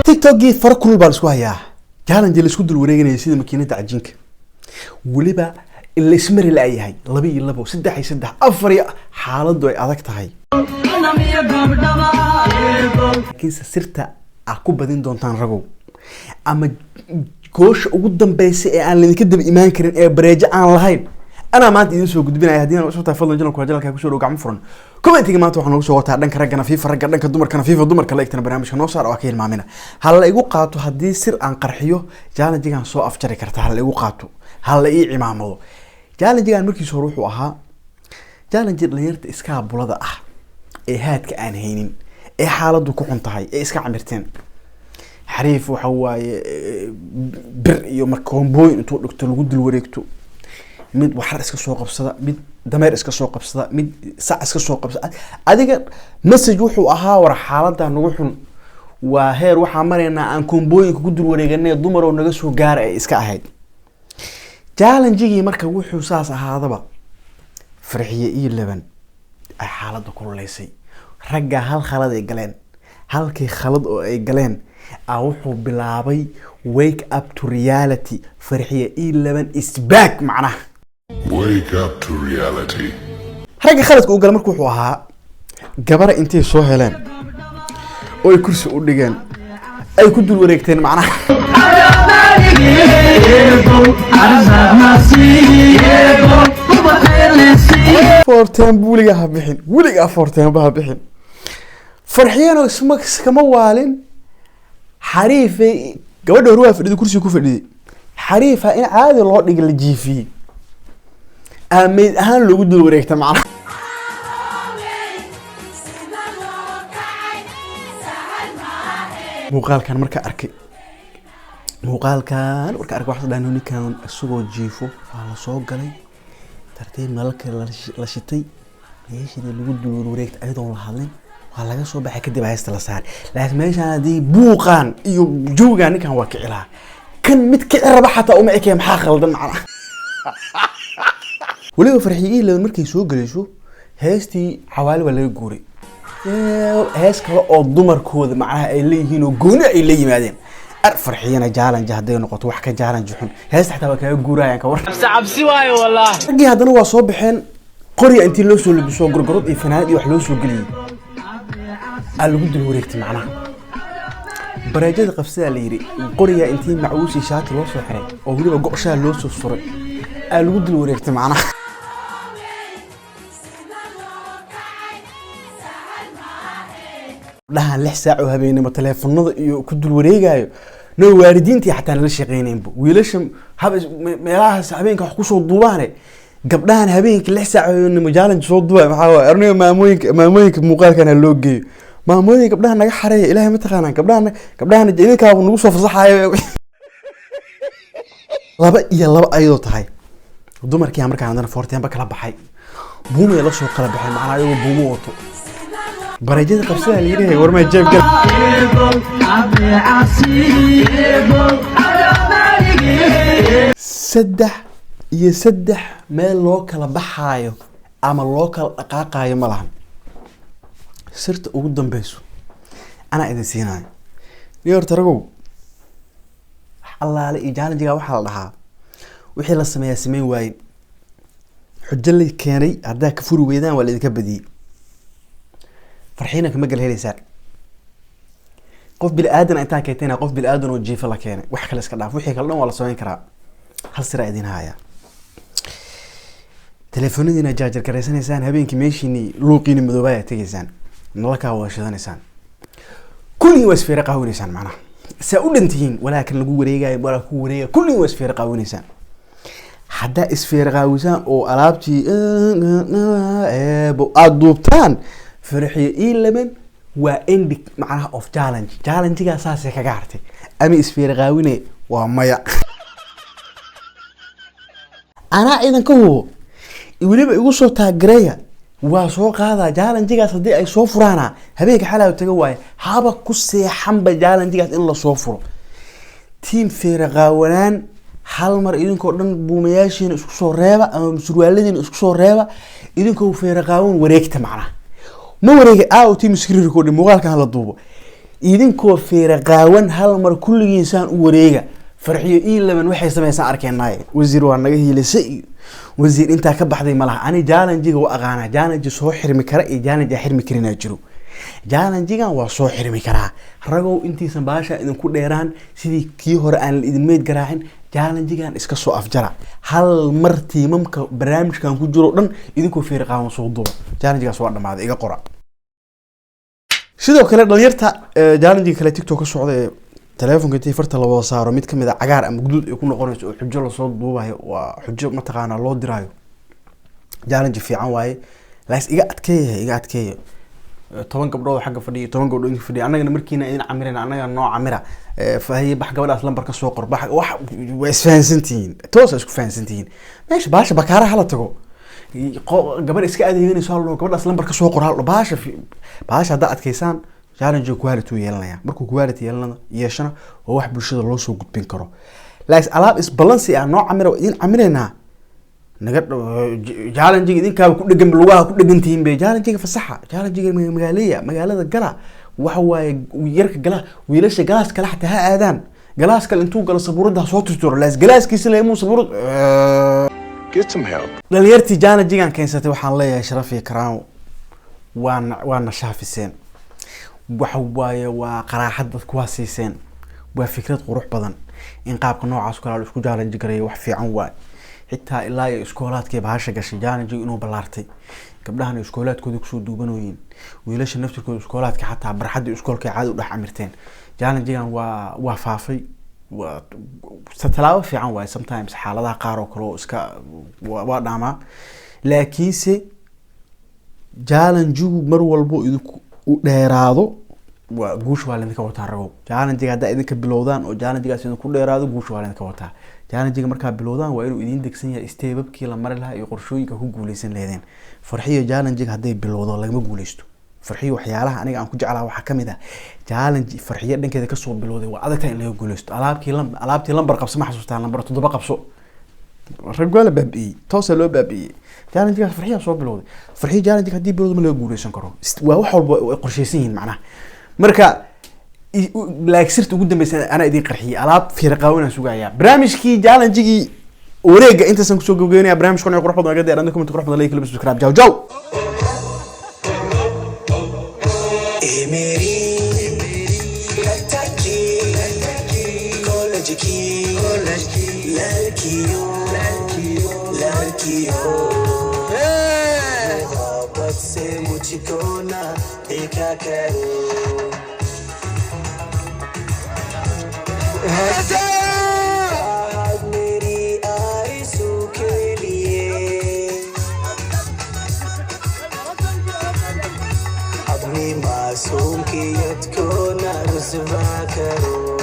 تيك توك جي فرق كل بالسوا يا جالن جل اسكو دل wareeganay sida makiinada cajiinka waliba ila ismari la yahay 2 3 3 4 xaaladu ay adag tahay kiisa sirta aku badin doontaan ragow ama goosh ugu dambeysay ee aan lidinka dib iimaan karin ee bareejo aan lahayn ana maanta idin soo gudbinaya hadii aan usoo taafadlan janalku wajalka ku soo dhow gacmo furan commentiga maanta waxaan ugu soo wataa dhanka ragana FIFA ragga dhanka dumarkana FIFA dumarka la igtana barnaamijka noo saar oo ka hilmaamina hal la igu qaato hadii sir aan qarxiyo challenge-gan soo afjari karta hal la igu qaato hal la ii cimaamado challenge-gan markii soo ruuxu ahaa challenge dhalinyarta iska bulada ah ee haadka aan haynin ee xaaladu ku xun tahay ee iska camirteen xariif waxa waaye bir iyo markoomboyn intuu dhigto lagu dul wareegto mid waxar iska soo qabsada mid dameer iska soo qabsada mid sac iska soo qabsada adiga message wuxuu ahaa war xaaladda nagu xun waa heer waxa mareynaa aan kombooyinka ku dul wareeganay dumar oo naga soo gaar ay iska ahayd challenge-gii marka wuxuu saas ahaadaba farxiye iyo laban ay xaaladda kululeysay ragga hal khalad ay galeen halkii khalad oo ay galeen wuxuu bilaabay wake up to reality farxiye iyo laban is back macnaha wake up to reality ragga khaladka uu gal markuu wuxuu ahaa gabar intay soo heleen oo ay kursi u dhigeen ay ku dul wareegteen macnaha forten buliga ha bixin wiliga forten ba ha bixin farxiyana kama waalin xariife gabadha ruwa fadhido kursi ku fadhiyay xariifa in caadi loo dhig la jiifiyay ameed ahaan loogu dul wareegta macnaha muuqaalkan marka arkay wax dhaano ninkan isagoo jiifo waa la soo galay tartiib nalalka la shitay meeshii lagu dul wareegta ayadoo la hadlin waa laga soo baxay kadib haysta la saar laakiin meeshaan hadii buuqan iyo joogan ninkan waa kicilaa kan mid kiciraba xataa uma ekay maxaa khaldan macnaha waliba farxiye la markay soo galayso heestii xawaali waa laga guuray hees kale oo dumarkooda macnaha ay leeyihiin oo gooni ay la yimaadeen farxiyana challenge haday noqoto wax ka challenge xun hees xataa waa kaga guurayaan ka war cabsi waayo wallahi ragii hadana waa soo baxeen qori intii loo soo labiso gurgurad iyo fanaanad iyo wax loo soo galiyay lagu dul wareegtay macnaha bareejada qabsada la yiri qoriga intii macuusi shaati loo soo xiray oo waliba go'shaa loo soo suray lagu dul wareegtay macnaha dhahan 6 saac oo habeenimo telefoonada iyo ku dul wareegayo no waalidiintii xataa la shaqeynayeen wiilasha meelahaas habeenka wax ku soo duubaane gabdhahan habeenkii 6 saac oo challenge soo duubay maxaa waa arniga maamooyinka muuqaalkana loo geeyo maamooyinka gabdhahan naga xareeyo ilaahay ma taqaanaan gabdhahan idinka nagu soo fasaxayo laba ayadoo tahay dumarkii markaan hadana forteenba kala baxay buumay la soo kala baxay macnaha ayagoo buumo wato bareejada qabsada la yiraahdo war ma jeeb gal saddex meel loo kala baxaayo ama loo kala dhaqaaqayo ma lahan sirta ugu dambayso ana idin siinayo niyoor taragow allaale iyo challenge-ga waxa la dhahaa wixii la sameeyay waayeen xujo la keenay hadaa ka furi weydaan waa la idinka badiyay farxiina kama gal helaysaa qof bil aadan inta ka teena qof bil aadan oo jiifa la keenay wax kale iska dhaaf wixii kale dhan waa la sameyn karaa hal sir idin haya telefoonadiina jaajar kareysanaysan habeenkii meeshini luuqiina madoobay tageysaan nalka wada shidanaysaan kulli wasfeer qaawinaysaan macnaha saa u dhantihiin walaakin lagu wareegayo wala ku wareega kulli wasfeer qaawinaysaan hadda isfeer qaawisaan oo alaabtii aad duubtaan farxiye iyo laban waa ending macnaha of challenge-ga saas kaga hartay ama isfeer qaawine waa maya ana idan ka hubo waliba igu soo taageeraya waa soo qaada challenge-gaas hadii ay soo furaana habeenka xalaa taga waay haba ku seexanba challenge-gaas in la soo furo team feer qaawanaan hal mar idinkoo dhan buumayaashiina isku soo reeba ama surwaaladiina isku soo reeba idinkoo feer qaawan wareegta macnaha ma wareega team screen record muuqaalka la duubo idinkoo feera qaawan hal mar kulligiisaan u wareega farxiyo ilaban waxay sameeysan arkeenay wasiir waa naga hiilisay wasiir inta ka baxday malaha ani challenge-ga waa aqaana challenge soo xirmi kara iyo challenge xirmi karina jiro challenge-gan waa soo xirmi kara ragow intiisan baasha idinku dheeraan sidii kii hore aan idin meed garaacin challenge-gan iska soo afjara hal mar tiimamka barnaamijkan ku jiro dhan idinkoo feera qaawan soo duuba challenge-gaas waa dhamaaday iga qora sidoo kale dhalinyarta challenge-ga kale TikTok ka socda telefonka intii farta la wada saaro mid kamid ah cagaar ama guduud ay ku noqonayso oo xujo la soo duubayo waa xujo ma taqaana loo diraayo challenge fiican waaye laas iga adkeeyo 10 gabdhood xagga fadhiyo 10 gabdhood inta fadhiyo anagana markiina idin camirina anaga noo camira faahiye bax gabadhaas lambar ka soo qor bax wax way isfahansantiin toos isku fahansantiin meesha baasha bakaara hala tago gabadh iska adeeganayso hal gabadhaas lambar ka soo qor hal baasha hada adkeysaan challenge quality yeelanaya markuu quality yeeshana oo wax bulshada loo soo gudbin karo laakiin alaab is balance ah nooc camira idin camirayna naga challenge idinka ku dhagan lugaha ku dhagantiin bay challenge fasaxa challenge magaalada gala waxa waaye yarka gala wiilasha galaas kala xataa ha aadaan galaas kale intuu gala sabuurada soo tirtiro laas galaaskiisa leeyahay sabuurad Get some help. dhalinyartii challenge-gan keensatay waxaan leeyahay sharaf iyo karaamo waan shaafiseen waxa waaye waa qaraaxad dad ku hasiiseen waa fikrad qurux badan in qaabka noocaas kala isku challenge garay wax fiican waay xitaa ilaa iskoolaadkii bahasha gashay challenge inuu balaartay gabdhahan iskoolaadkooda ku soo duubanooyin wiilasha naftirkooda iskoolaadka xataa barxadii iskoolka caadi u dhax amirteen challenge-gan waa faafay waa talaabo fiican waay sometimes xaaladaha qaar oo kale iska waa dhaama laakiinse challenge-gu mar walbo idinku u dheeraado waa guush waa idinka wataa ragow challenge-ga hadda idinka bilowdaan oo challenge-gaas idinku dheeraado guush waa idinka wataa challenge-ga markaa bilowdaan waa inuu idin degsan yahay steebabkii la mari lahaa iyo qorshooyinka ku guuleysan leedeen farxiyo challenge-ga hadday bilowdo lagama guuleysto farxiyo waxyaalaha aniga aan ku jeclaa waxa kamid ah challenge farxiyo dhankeeda ka soo bilowday waa adag tahay in laga guuleysto alaabtii lambar qabso ma xasuustaan lambar 7 qabso ragwala baabi'iyay toos loo baabi'iyay challenge-ga farxiyo soo bilowday farxiyo challenge-ga hadii bilowdo ma laga guuleysan karo waa wax walba ay qorsheysan yihiin macnaha marka laaksirta ugu dambeysay ana idin qarxiyay alaab firqaawina sugaya barnaamijkii challenge-gii wareega intaasaan kusoo gabagabeynaya barnaamijkan ay qurux badan naga dheeraadna comment qurux badan like la subscribe jaw से मुझको ना देखा करो मेरी आरज़ू के लिए अपनी मासूम की याद को ना रुसवा करो